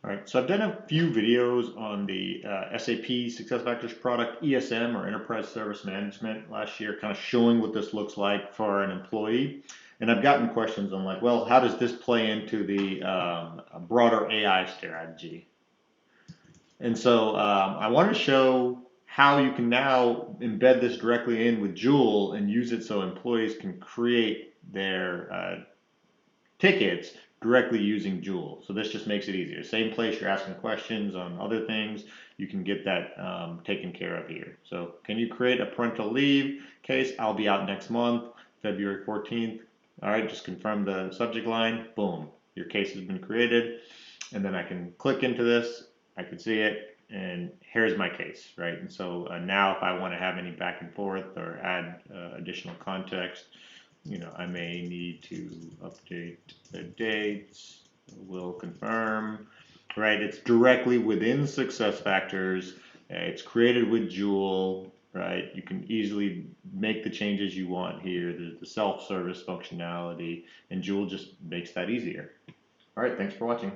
All right, so I've done a few videos on the SAP SuccessFactors product ESM or Enterprise Service Management last year, kind of showing what this looks like for an employee. And I've gotten questions on like, well, how does this play into the broader AI strategy? And so I want to show how you can now embed this directly in with Joule and use it so employees can create their tickets directly using Joule. So this just makes it easier. Same place you're asking questions on other things, you can get that taken care of here. So can you create a parental leave case? I'll be out next month, February 14th. All right, just confirm the subject line. Boom, your case has been created. And then I can click into this, I can see it, and here's my case, right? And so now if I want to have any back and forth or add additional context, I may need to update the dates. We'll confirm, right? It's directly within SuccessFactors. It's created with Joule, right? You can easily make the changes you want here. There's the self-service functionality, and Joule just makes that easier. All right, thanks for watching.